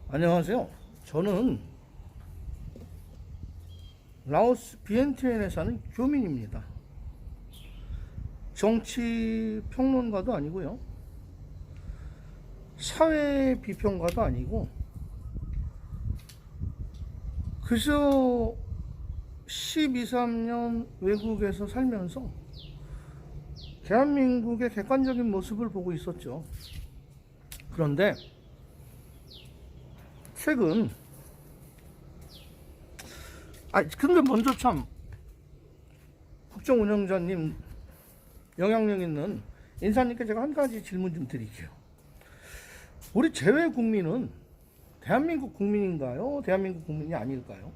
안녕하세요. 저는 라오스 비엔티엔에 사는 교민입니다. 정치 평론가도 아니고요. 사회 비평가도 아니고 그저 12, 13년 외국에서 살면서 대한민국의 객관적인 모습을 보고 있었죠. 그런데 최근 근데 먼저 참 국정운영자님 영향력 있는 인사님께 제가 한 가지 질문 좀 드릴게요. 우리 제외 국민은 대한민국 국민인가요? 대한민국 국민이 아닐까요?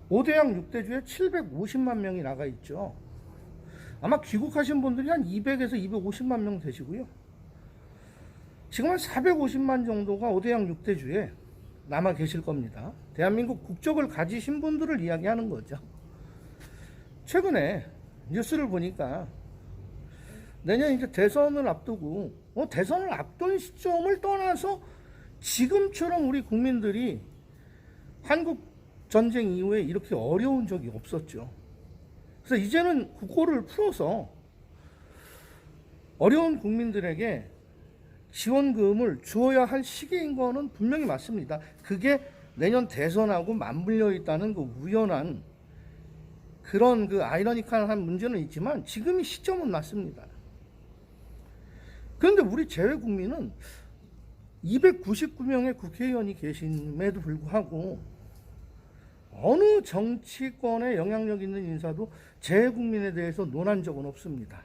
5대양 6대주에 750만 명이 나가 있죠. 아마 귀국하신 분들이 한 200에서 250만 명 되시고요. 지금 한 450만 정도가 5대양 6대주에 남아 계실 겁니다. 대한민국 국적을 가지신 분들을 이야기하는 거죠. 최근에 뉴스를 보니까 내년 이제 대선을 앞두고 대선을 앞둔 시점을 떠나서 지금처럼 우리 국민들이 한국 전쟁 이후에 이렇게 어려운 적이 없었죠. 그래서 이제는 국고를 풀어서 어려운 국민들에게 지원금을 주어야 할 시기인 거는 분명히 맞습니다. 그게 내년 대선하고 맞물려 있다는 그 우연한 그런 그 아이러니컬한 문제는 있지만 지금이 시점은 맞습니다. 그런데 우리 제외 국민은 299명의 국회의원이 계심에도 불구하고 어느 정치권에 영향력 있는 인사도 제외 국민에 대해서 논한 적은 없습니다.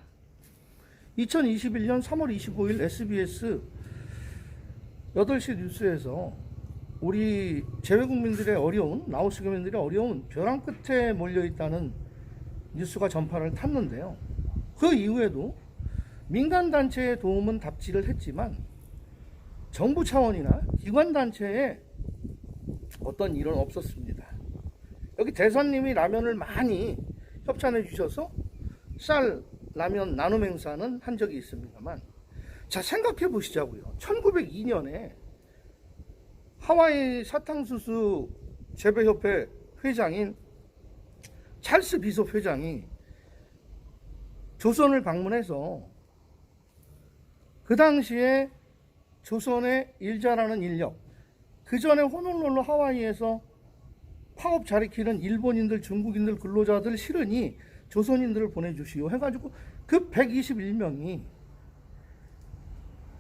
2021년 3월 25일 SBS 8시 뉴스에서 우리 제외국민들의 어려운, 라오스 교민들의 어려운 벼랑 끝에 몰려있다는 뉴스가 전파를 탔는데요. 그 이후에도 민간단체의 도움은 답지를 했지만 정부 차원이나 기관단체에 어떤 일은 없었습니다. 여기 대사님이 라면을 많이 협찬해 주셔서 쌀 라면 나눔 행사는 한 적이 있습니다만, 자 생각해 보시자고요. 1902년에 하와이 사탕수수 재배협회 회장인 찰스 비숍 회장이 조선을 방문해서 그 당시에 조선의 일 잘하는 인력, 그 전에 호놀룰루 하와이에서 파업 자리키는 일본인들, 중국인들, 근로자들 실으니 조선인들을 보내주시오 해가지고 그 121명이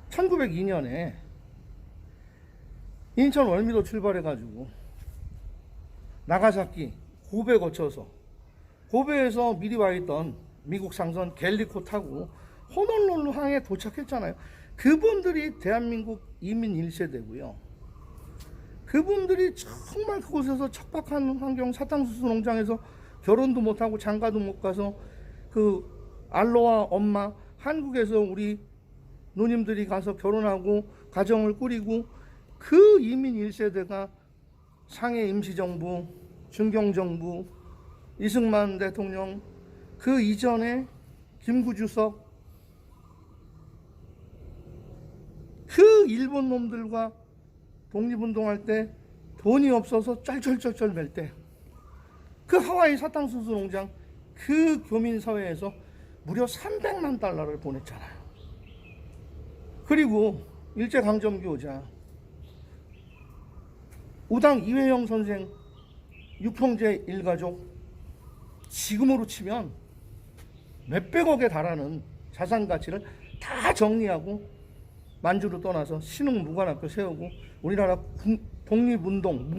1902년에 인천 월미도 출발해가지고 나가사키, 고베 거쳐서 고베에서 미리 와있던 미국 상선 갤리코 타고 호놀룰루 항에 도착했잖아요. 그분들이 대한민국 이민 1세대고요. 그분들이 정말 그곳에서 척박한 환경, 사탕수수 농장에서 결혼도 못하고 장가도 못 가서 그 알로아 엄마, 한국에서 우리 누님들이 가서 결혼하고 가정을 꾸리고 그 이민 1세대가 상해 임시정부, 중경정부, 이승만 대통령, 그 이전에 김구주석, 그 일본 놈들과 독립운동할 때 돈이 없어서 쩔쩔쩔쩔 맬 때 그 하와이 사탕수수 농장 그 교민사회에서 무려 300만 달러를 보냈잖아요. 그리고 일제강점기오자 우당 이회영 선생 6형제 1가족, 지금으로 치면 몇백억에 달하는 자산 가치를 다 정리하고 만주로 떠나서 신흥무관학교 세우고 우리나라 독립운동,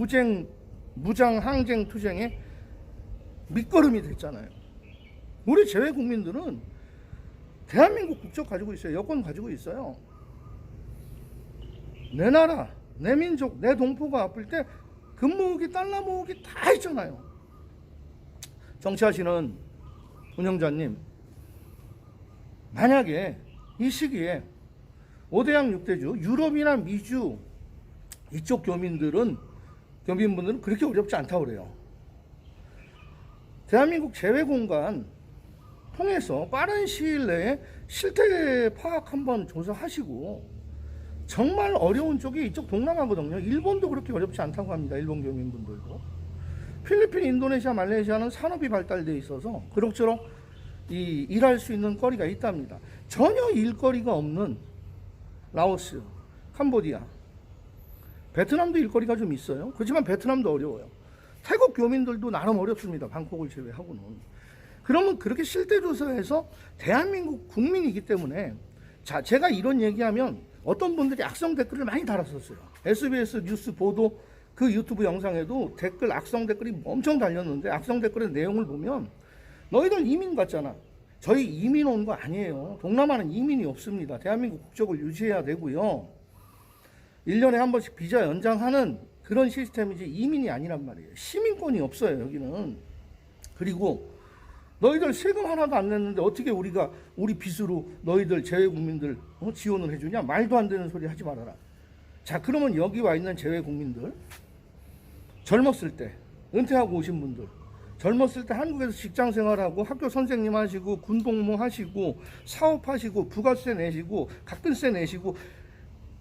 무장 항쟁 투쟁의 밑거름이 됐잖아요. 우리 제외 국민들은 대한민국 국적 가지고 있어요. 여권 가지고 있어요. 내 나라, 내 민족, 내 동포가 아플 때 금 모으기, 달러 모으기 다 있잖아요. 정치하시는 운영자님, 만약에 이 시기에 5대양 6대주, 유럽이나 미주 이쪽 교민분들은 그렇게 어렵지 않다고 그래요. 대한민국 재외공간 통해서 빠른 시일 내에 실태 파악 한번 조사하시고 정말 어려운 쪽이 이쪽 동남아거든요. 일본도 그렇게 어렵지 않다고 합니다. 일본 교민분들도. 필리핀, 인도네시아, 말레이시아는 산업이 발달돼 있어서 그럭저럭 일할 수 있는 거리가 있답니다. 전혀 일거리가 없는 라오스, 캄보디아, 베트남도 일거리가 좀 있어요. 그렇지만 베트남도 어려워요. 태국 교민들도 나름 어렵습니다. 방콕을 제외하고는. 그러면 그렇게 실태조사에서 대한민국 국민이기 때문에, 자, 제가 이런 얘기하면 어떤 분들이 악성 댓글을 많이 달았었어요. SBS 뉴스 보도 그 유튜브 영상에도 댓글, 악성 댓글이 엄청 달렸는데, 악성 댓글의 내용을 보면 너희들 이민 갔잖아. 저희 이민 온 거 아니에요. 동남아는 이민이 없습니다. 대한민국 국적을 유지해야 되고요. 1년에 한 번씩 비자 연장하는 그런 시스템이지 이민이 아니란 말이에요. 시민권이 없어요, 여기는. 그리고 너희들 세금 하나도 안 냈는데 어떻게 우리가 우리 빚으로 너희들 재외국민들 지원을 해주냐? 말도 안 되는 소리 하지 말아라. 자, 그러면 여기 와 있는 재외국민들, 젊었을 때 은퇴하고 오신 분들, 젊었을 때 한국에서 직장 생활하고 학교 선생님 하시고 군복무 하시고 사업하시고 부가세 내시고 각근세 내시고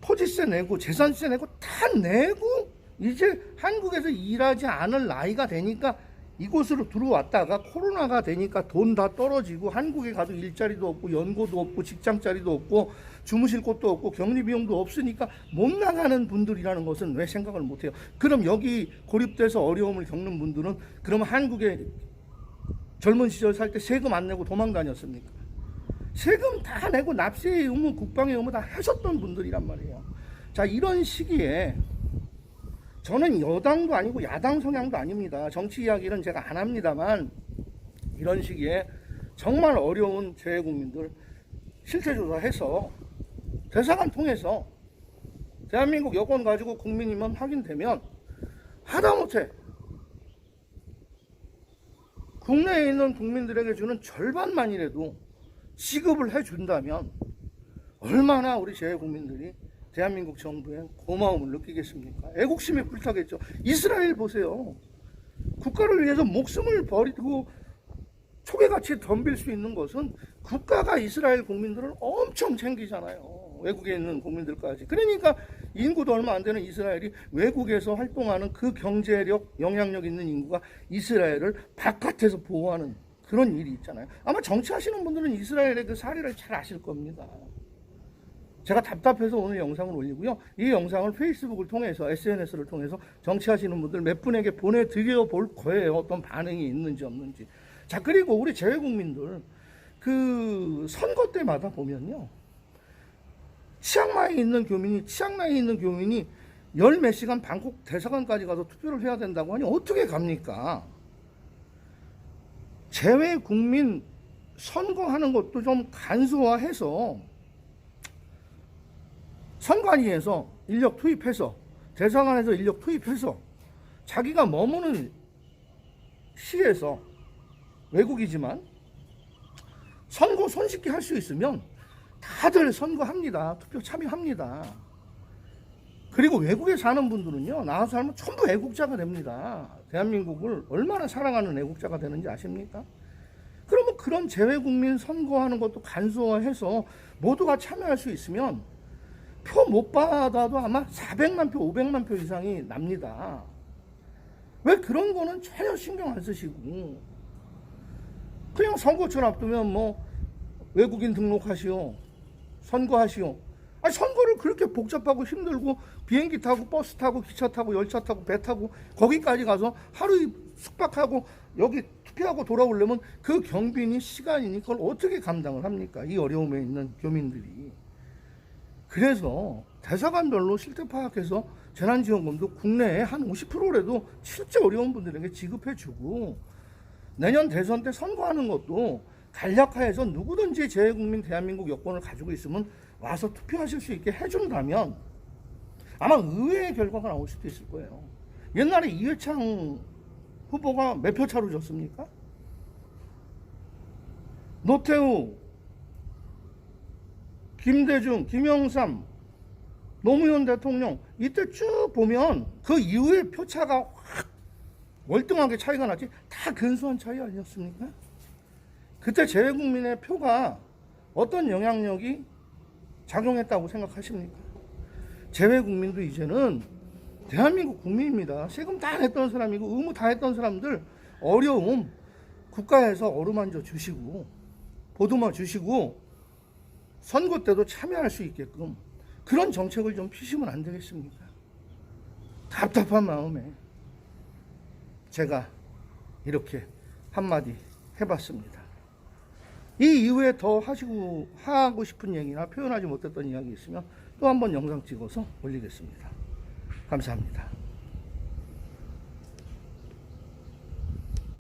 토지세 내고 재산세 내고 다 내고 이제 한국에서 일하지 않을 나이가 되니까 이곳으로 들어왔다가 코로나가 되니까 돈 다 떨어지고 한국에 가도 일자리도 없고 연고도 없고 직장자리도 없고 주무실 곳도 없고 격리 비용도 없으니까 못 나가는 분들이라는 것은 왜 생각을 못해요? 그럼 여기 고립돼서 어려움을 겪는 분들은 그럼 한국에 젊은 시절 살 때 세금 안 내고 도망 다녔습니까? 세금 다 내고 납세의 의무, 국방의 의무 다 하셨던 분들이란 말이에요. 자, 이런 시기에 저는 여당도 아니고 야당 성향도 아닙니다. 정치 이야기는 제가 안 합니다만, 이런 시기에 정말 어려운 재외국민들 실태조사해서 대사관 통해서 대한민국 여권 가지고 국민이면 확인되면 하다못해 국내에 있는 국민들에게 주는 절반만이라도 지급을 해준다면 얼마나 우리 재외국민들이 대한민국 정부에 고마움을 느끼겠습니까? 애국심이 불타겠죠. 이스라엘 보세요. 국가를 위해서 목숨을 버리고 초계같이 덤빌 수 있는 것은 국가가 이스라엘 국민들을 엄청 챙기잖아요. 외국에 있는 국민들까지. 그러니까 인구도 얼마 안 되는 이스라엘이 외국에서 활동하는 그 경제력, 영향력 있는 인구가 이스라엘을 바깥에서 보호하는 그런 일이 있잖아요. 아마 정치하시는 분들은 이스라엘의 그 사례를 잘 아실 겁니다. 제가 답답해서 오늘 영상을 올리고요. 이 영상을 페이스북을 통해서, SNS를 통해서 정치하시는 분들 몇 분에게 보내드려 볼 거예요. 어떤 반응이 있는지 없는지. 자, 그리고 우리 재외국민들 그 선거 때마다 보면요, 치앙마이에 있는 교민이 열 몇 시간 방콕 대사관까지 가서 투표를 해야 된다고 하니 어떻게 갑니까? 재외국민 선거하는 것도 좀 간소화해서 선관위에서 인력 투입해서, 대사관에서 인력 투입해서 자기가 머무는 시에서 외국이지만 선거 손쉽게 할 수 있으면 다들 선거합니다. 투표 참여합니다. 그리고 외국에 사는 분들은요, 나와서 살면 전부 애국자가 됩니다. 대한민국을 얼마나 사랑하는 애국자가 되는지 아십니까? 그러면 그런 재외국민 선거하는 것도 간소화해서 모두가 참여할 수 있으면 표 못 받아도 아마 400만 표, 500만 표 이상이 납니다. 왜 그런 거는 전혀 신경 안 쓰시고 그냥 선거철 앞두면 뭐 외국인 등록하시오, 선거하시오. 아니, 선거를 그렇게 복잡하고 힘들고 비행기 타고 버스 타고 기차 타고 열차 타고 배 타고 거기까지 가서 하루 숙박하고 여기 투표하고 돌아오려면 그 경비니 시간이니 그걸 어떻게 감당을 합니까? 이 어려움에 있는 교민들이. 그래서 대사관별로 실태 파악해서 재난지원금도 국내에 한 50%라도 실제 어려운 분들에게 지급해주고, 내년 대선 때 선거하는 것도 간략화해서 누구든지 재외국민 대한민국 여권을 가지고 있으면 와서 투표하실 수 있게 해준다면 아마 의외의 결과가 나올 수도 있을 거예요. 옛날에 이회창 후보가 몇 표 차로 졌습니까? 노태우, 김대중, 김영삼, 노무현 대통령 이때 쭉 보면 그 이후에 표차가 확 월등하게 차이가 났지. 다 근소한 차이 아니었습니까? 그때 재외국민의 표가 어떤 영향력이 작용했다고 생각하십니까? 재외 국민도 이제는 대한민국 국민입니다. 세금 다 냈던 사람이고 의무 다 했던 사람들 어려움 국가에서 어루만져 주시고 보듬어 주시고 선거 때도 참여할 수 있게끔 그런 정책을 좀 피시면 안 되겠습니까? 답답한 마음에 제가 이렇게 한마디 해봤습니다. 이 이후에 더 하고 싶은 얘기나 표현하지 못했던 이야기 있으면 또 한번 영상 찍어서 올리겠습니다. 감사합니다.